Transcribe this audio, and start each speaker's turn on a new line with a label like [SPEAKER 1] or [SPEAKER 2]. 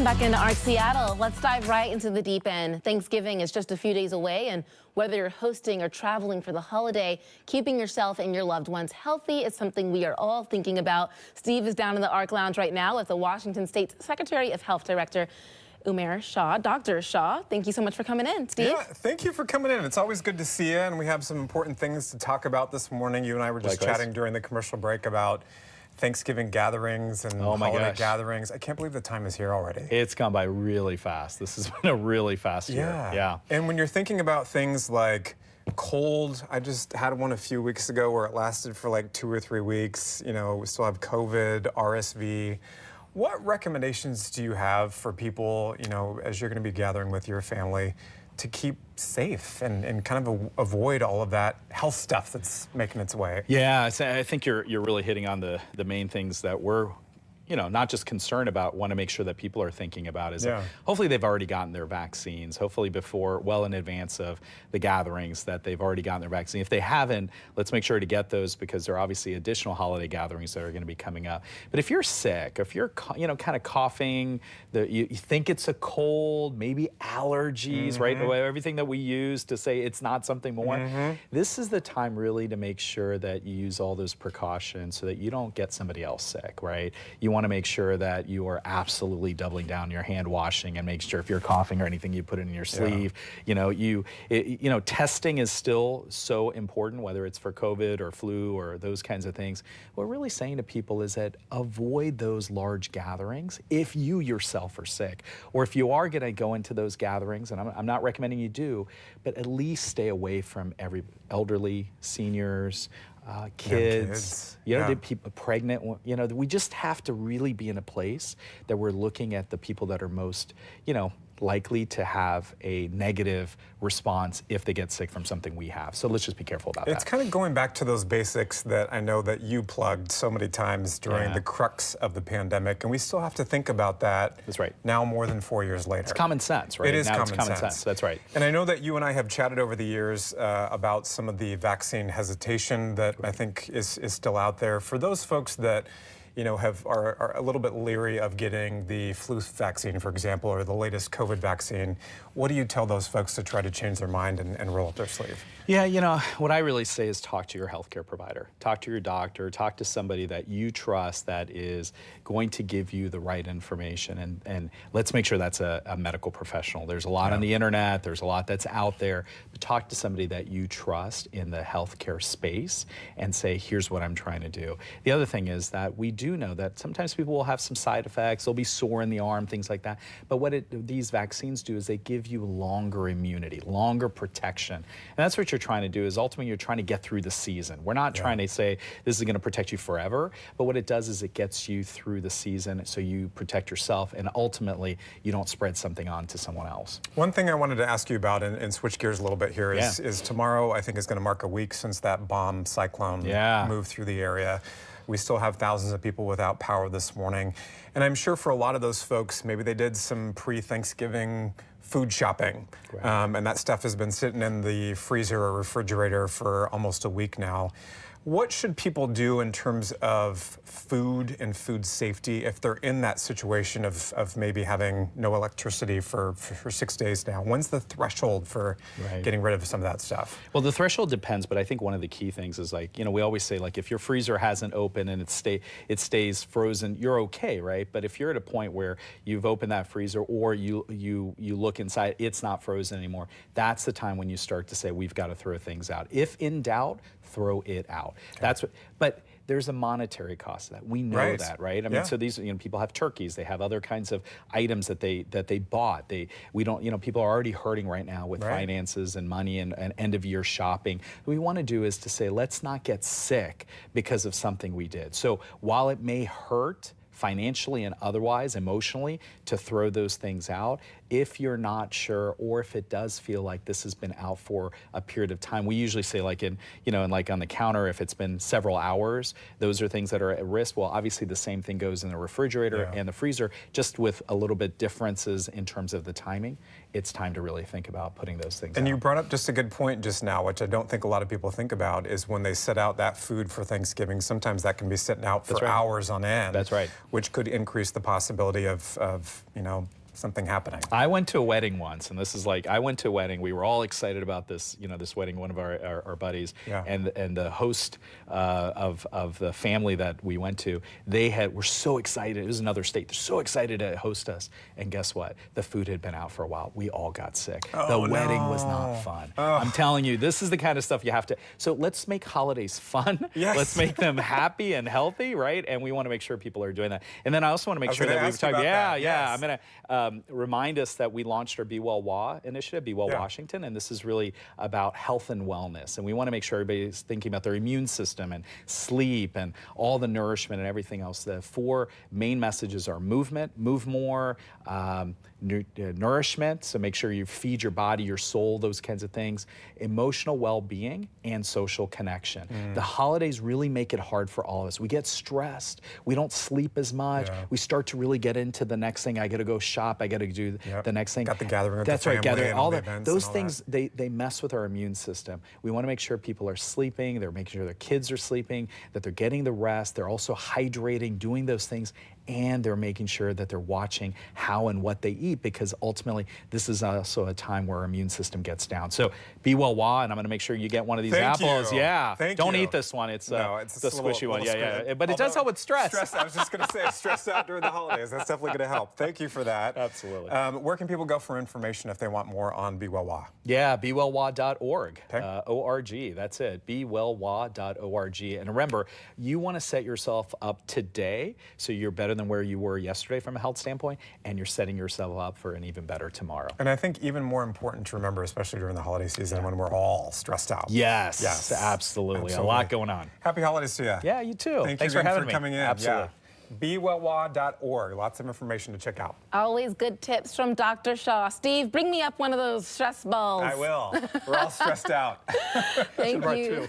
[SPEAKER 1] Welcome back into ARC Seattle. Let's dive right into the deep end. Thanksgiving is just a few days away, and whether you're hosting or traveling for the holiday, keeping yourself and your loved ones healthy is something we are all thinking about. Steve is down in the ARC Lounge right now with the Washington State Secretary of Health Director Umair Shah. Dr. Shah, thank you so much for coming in. Steve?
[SPEAKER 2] Yeah, thank you for coming in. It's always good to see you, and we have some important things to talk about this morning. You and I were just chatting during the commercial break about Thanksgiving gatherings and holiday gatherings. I can't believe the time is here already.
[SPEAKER 3] It's gone by really fast. This has been a really fast year. Yeah.
[SPEAKER 2] And when you're thinking about things like cold, I just had one a few weeks ago where it lasted for like 2 or 3 weeks. You know, we still have COVID, RSV. What recommendations do you have for people, you know, as you're going to be gathering with your family to keep safe and kind of avoid all of that health stuff that's making its way?
[SPEAKER 3] Yeah, I think you're really hitting on the main things that we're, you know, not just concerned about, want to make sure that people are thinking about is hopefully they've already gotten their vaccines, hopefully before, well in advance of the gatherings, that they've already gotten their vaccine. If they haven't, let's make sure to get those, because there are obviously additional holiday gatherings that are going to be coming up. But if you're sick, if you're, you know, kind of coughing, you think it's a cold, maybe allergies, right? Everything that we use to say it's not something more. This is the time really to make sure that you use all those precautions so that you don't get somebody else sick, right? You want to make sure that you are absolutely doubling down your hand washing and make sure if you're coughing or anything, you put it in your sleeve. You know, testing is still so important, whether it's for COVID or flu or those kinds of things. What we're really saying to people is that avoid those large gatherings if you yourself are sick, or if you are going to go into those gatherings, and I'm not recommending you do, but at least stay away from every elderly, seniors, kids, you know, people pregnant, you know, we just have to really be in a place that we're looking at the people that are most, you know, likely to have a negative response if they get sick from something we have. So let's just be careful about that.
[SPEAKER 2] It's kind of going back to those basics that I know that you plugged so many times during the crux of the pandemic, and we still have to think about that.
[SPEAKER 3] That's right.
[SPEAKER 2] Now more than 4 years later.
[SPEAKER 3] It's common sense, right?
[SPEAKER 2] It is
[SPEAKER 3] now
[SPEAKER 2] common sense.
[SPEAKER 3] That's right.
[SPEAKER 2] And I know that you and I have chatted over the years about some of the vaccine hesitation that I think is still out there. For those folks that, you know, are a little bit leery of getting the flu vaccine, for example, or the latest COVID vaccine, what do you tell those folks to try to change their mind and roll up their sleeve?
[SPEAKER 3] Yeah, you know, what I really say is talk to your healthcare provider, talk to your doctor, talk to somebody that you trust that is going to give you the right information, and let's make sure that's a medical professional. There's a lot on the internet, there's a lot that's out there, but talk to somebody that you trust in the healthcare space and say, here's what I'm trying to do. The other thing is that we do know that sometimes people will have some side effects, they'll be sore in the arm, things like that, but what these vaccines do is they give you longer immunity, longer protection, and that's what you're trying to do. Is ultimately you're trying to get through the season. We're not trying to say this is going to protect you forever, but what it does is it gets you through the season so you protect yourself and ultimately you don't spread something on to someone else.
[SPEAKER 2] One thing I wanted to ask you about and switch gears a little bit here is tomorrow I think is going to mark a week since that bomb cyclone moved through the area. We still have thousands of people without power this morning. And I'm sure for a lot of those folks, maybe they did some pre-Thanksgiving food shopping. And that stuff has been sitting in the freezer or refrigerator for almost a week now. What should people do in terms of food and food safety if they're in that situation of maybe having no electricity for 6 days now? When's the threshold for getting rid of some of that stuff?
[SPEAKER 3] Well, the threshold depends, but I think one of the key things is, like, you know, we always say, like, if your freezer hasn't opened and it stays frozen, you're okay, right? But if you're at a point where you've opened that freezer or you look inside, it's not frozen anymore, that's the time when you start to say, we've got to throw things out. If in doubt, throw it out. That's what, but there's a monetary cost to that. We know that, right? I mean, so these, you know, people have turkeys, they have other kinds of items that they bought. We don't, you know, people are already hurting right now with finances and money and end of year shopping. What we want to do is to say, let's not get sick because of something we did. So while it may hurt financially and otherwise, emotionally, to throw those things out, if you're not sure, or if it does feel like this has been out for a period of time. We usually say, like, in, you know, and like on the counter, if it's been several hours, those are things that are at risk. Well, obviously the same thing goes in the refrigerator and the freezer, just with a little bit differences in terms of the timing. It's time to really think about putting those things
[SPEAKER 2] And
[SPEAKER 3] out.
[SPEAKER 2] you brought up just a good point just now, which I don't think a lot of people think about, is when they set out that food for Thanksgiving, sometimes that can be sitting out for hours on end.
[SPEAKER 3] That's right.
[SPEAKER 2] which could increase the possibility of you know, something happening.
[SPEAKER 3] I went to a wedding once, and this is like, I went to a wedding. We were all excited about this, you know, this wedding, one of our buddies, and the host of the family that we went to, were so excited. It was another state. They're so excited to host us. And guess what? The food had been out for a while. We all got sick. The wedding was not fun. I'm telling you, this is the kind of stuff you have to. So let's make holidays fun.
[SPEAKER 2] Yes.
[SPEAKER 3] Let's make them happy and healthy, right? And we want to make sure people are doing that. And then I also want to make sure that we've talked. I'm going to remind us that we launched our Be Well WA initiative, Be Well Washington, and this is really about health and wellness. And we want to make sure everybody's thinking about their immune system and sleep and all the nourishment and everything else. The 4 main messages are movement, move more, nourishment, so make sure you feed your body, your soul, those kinds of things, emotional well-being, and social connection. The holidays really make it hard for all of us. We get stressed. We don't sleep as much. We start to really get into the next thing. I got to go shop. I got to do the next thing.
[SPEAKER 2] Got the gathering with
[SPEAKER 3] That's
[SPEAKER 2] the
[SPEAKER 3] right,
[SPEAKER 2] family
[SPEAKER 3] gathering.
[SPEAKER 2] and
[SPEAKER 3] All
[SPEAKER 2] the
[SPEAKER 3] that.
[SPEAKER 2] events
[SPEAKER 3] Those
[SPEAKER 2] and all
[SPEAKER 3] things, they mess with our immune system. We want to make sure people are sleeping. They're making sure their kids are sleeping, that they're getting the rest. They're also hydrating, doing those things, and they're making sure that they're watching how and what they eat, because ultimately this is also a time where our immune system gets down. So Be Well WA, and I'm going to make sure you get one of these apples. Yeah. Don't eat this one. It's the squishy one. But it does help with stress.
[SPEAKER 2] I was just going to say, stressed out during the holidays. That's definitely going to help. Thank you for that.
[SPEAKER 3] Absolutely.
[SPEAKER 2] Where can people go for information if they want more on Be Well WA?
[SPEAKER 3] Yeah, bewellwa.org.
[SPEAKER 2] Okay.
[SPEAKER 3] O-R-G, that's it, bewellwa.org. And remember, you want to set yourself up today so you're better than where you were yesterday from a health standpoint, and you're setting yourself up for an even better tomorrow.
[SPEAKER 2] And I think even more important to remember, especially during the holiday season when we're all stressed out.
[SPEAKER 3] Yes, absolutely. A lot going on.
[SPEAKER 2] Happy holidays to you.
[SPEAKER 3] Yeah, you too.
[SPEAKER 2] Thanks
[SPEAKER 3] for having
[SPEAKER 2] me.
[SPEAKER 3] me.
[SPEAKER 2] Coming in.
[SPEAKER 3] Absolutely.
[SPEAKER 2] BeWellWA.org. Lots of information to check out.
[SPEAKER 1] Always good tips from Dr. Shah. Steve, bring me up one of those stress balls.
[SPEAKER 2] I will. We're all stressed out.
[SPEAKER 1] Thank you.